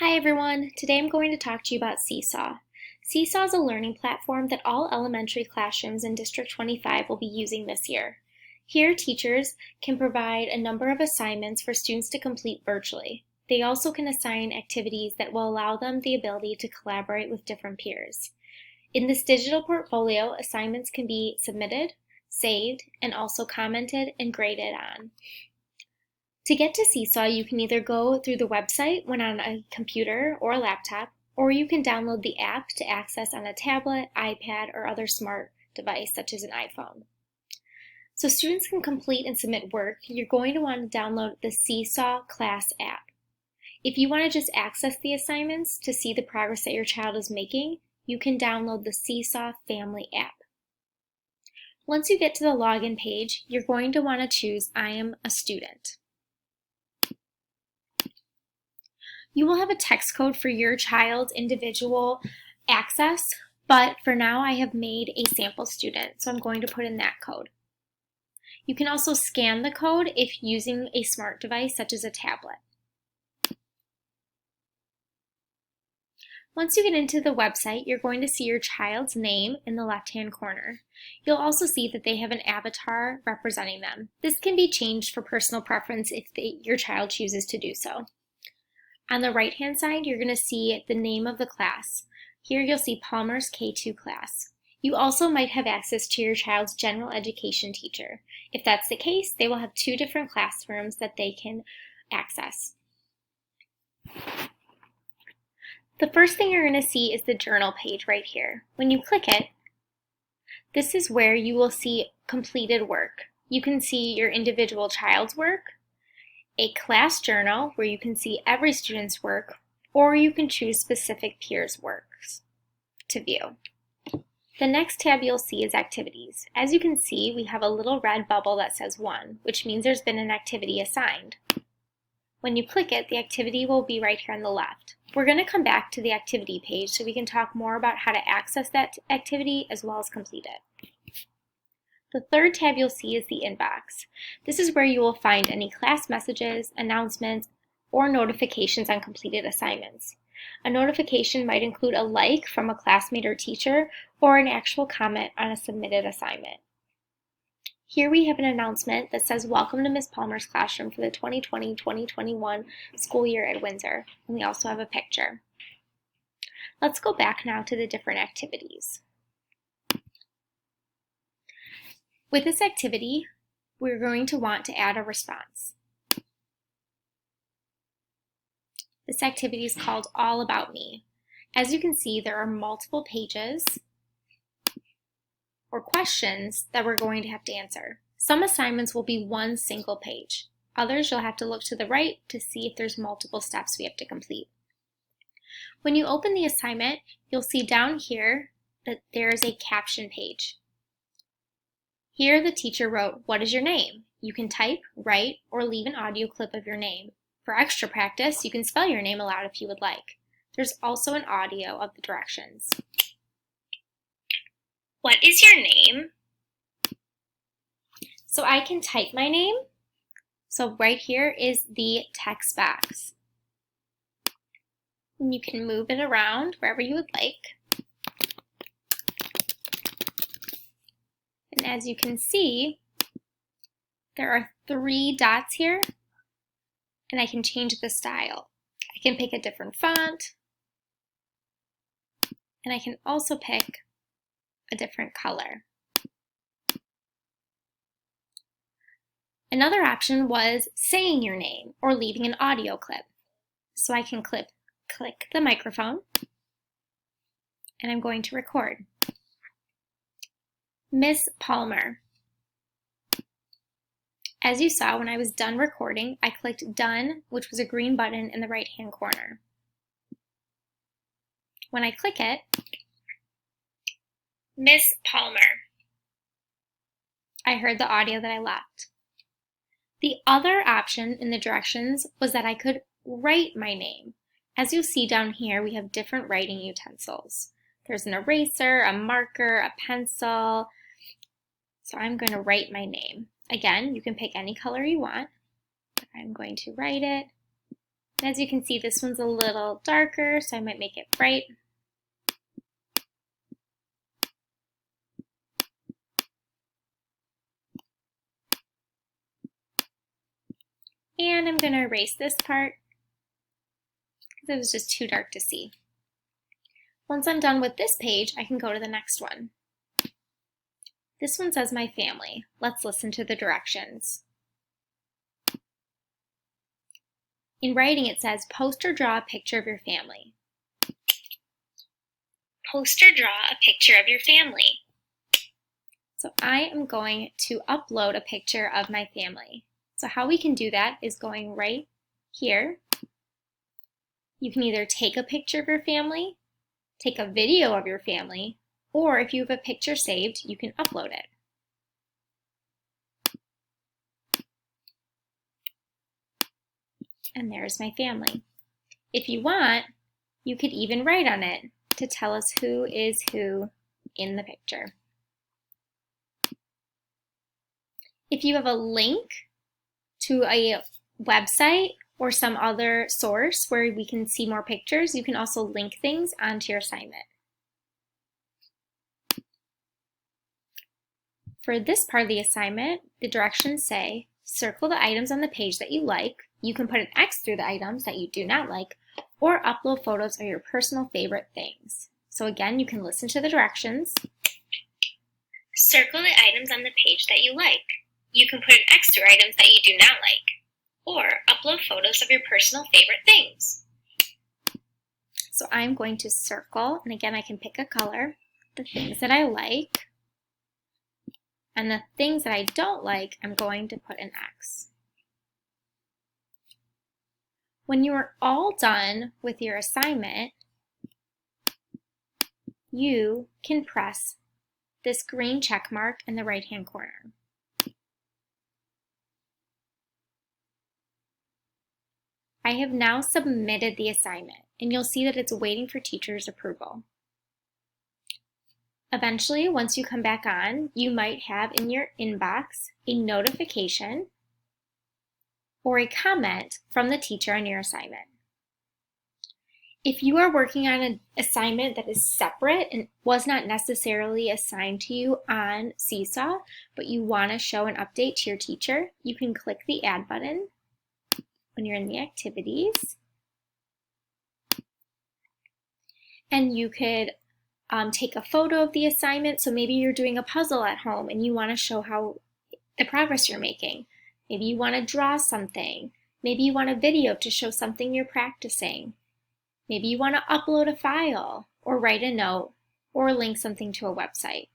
Hi everyone! Today I'm going to talk to you about SeeSaw. SeeSaw is a learning platform that all elementary classrooms in District 25 will be using this year. Here, teachers can provide a number of assignments for students to complete virtually. They also can assign activities that will allow them the ability to collaborate with different peers. In this digital portfolio, assignments can be submitted, saved, and also commented and graded on. To get to SeeSaw, you can either go through the website when on a computer or a laptop, or you can download the app to access on a tablet, iPad, or other smart device such as an iPhone. So students can complete and submit work, you're going to want to download the SeeSaw class app. If you want to just access the assignments to see the progress that your child is making, you can download the SeeSaw Family app. Once you get to the login page, you're going to want to choose I am a student. You will have a text code for your child's individual access, but for now I have made a sample student, so I'm going to put in that code. You can also scan the code if using a smart device such as a tablet. Once you get into the website, you're going to see your child's name in the left-hand corner. You'll also see that they have an avatar representing them. This can be changed for personal preference if your child chooses to do so. On the right-hand side, you're going to see the name of the class. Here you'll see Palmer's K2 class. You also might have access to your child's general education teacher. If that's the case, they will have two different classrooms that they can access. The first thing you're going to see is the journal page right here. When you click it, this is where you will see completed work. You can see your individual child's work, a class journal where you can see every student's work, or you can choose specific peers' works to view. The next tab you'll see is activities. As you can see, we have a little red bubble that says 1, which means there's been an activity assigned. When you click it, the activity will be right here on the left. We're going to come back to the activity page so we can talk more about how to access that activity as well as complete it. The third tab you'll see is the inbox. This is where you will find any class messages, announcements, or notifications on completed assignments. A notification might include a like from a classmate or teacher, or an actual comment on a submitted assignment. Here we have an announcement that says, "Welcome to Ms. Palmer's classroom for the 2020-2021 school year at Windsor." And we also have a picture. Let's go back now to the different activities. With this activity, we're going to want to add a response. This activity is called All About Me. As you can see, there are multiple pages or questions that we're going to have to answer. Some assignments will be one single page. Others you'll have to look to the right to see if there's multiple steps we have to complete. When you open the assignment, you'll see down here that there is a caption page. Here the teacher wrote, "What is your name?" You can type, write, or leave an audio clip of your name. For extra practice, you can spell your name aloud if you would like. There's also an audio of the directions. What is your name? So I can type my name. So right here is the text box. And you can move it around wherever you would like. And as you can see, there are 3 dots here, and I can change the style. I can pick a different font, and I can also pick a different color. Another option was saying your name or leaving an audio clip. So I can click the microphone, and I'm going to record. Miss Palmer. As you saw, when I was done recording, I clicked Done, which was a green button in the right-hand corner. When I click it, Miss Palmer, I heard the audio that I left. The other option in the directions was that I could write my name. As you'll see down here, we have different writing utensils. There's an eraser, a marker, a pencil. So I'm going to write my name. Again, you can pick any color you want. I'm going to write it And as you can see, this one's a little darker, so I might make it bright. And I'm going to erase this part because it was just too dark to see. Once I'm done with this page, I can go to the next one. This one says my family. Let's listen to the directions. In writing, it says, post or draw a picture of your family. Post or draw a picture of your family. So I am going to upload a picture of my family. So how we can do that is going right here. You can either take a picture of your family, take a video of your family, or if you have a picture saved, you can upload it. And there's my family. If you want, you could even write on it to tell us who is who in the picture. If you have a link to a website or some other source where we can see more pictures, you can also link things onto your assignment. For this part of the assignment, the directions say, circle the items on the page that you like. You can put an X through the items that you do not like, or upload photos of your personal favorite things. So again, you can listen to the directions. Circle the items on the page that you like. You can put an X through items that you do not like, or upload photos of your personal favorite things. So I'm going to circle, and again, I can pick a color, the things that I like. And the things that I don't like, I'm going to put an X. When you are all done with your assignment, you can press this green check mark in the right-hand corner. I have now submitted the assignment, and you'll see that it's waiting for teacher's approval. Eventually, once you come back on, you might have in your inbox a notification or a comment from the teacher on your assignment. If you are working on an assignment that is separate and was not necessarily assigned to you on SeeSaw, but you want to show an update to your teacher, you can click the Add button when you're in the activities. And you could take a photo of the assignment. So maybe you're doing a puzzle at home and you want to show how the progress you're making. Maybe you want to draw something. Maybe you want a video to show something you're practicing. Maybe you want to upload a file or write a note or link something to a website.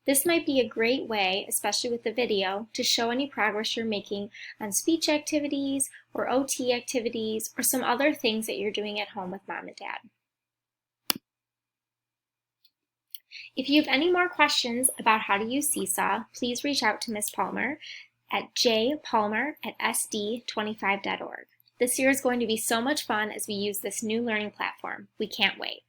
This might be a great way, especially with the video, to show any progress you're making on speech activities or OT activities or some other things that you're doing at home with mom and dad. If you have any more questions about how to use SeeSaw, please reach out to Ms. Palmer at jpalmer@sd25.org. This year is going to be so much fun as we use this new learning platform. We can't wait.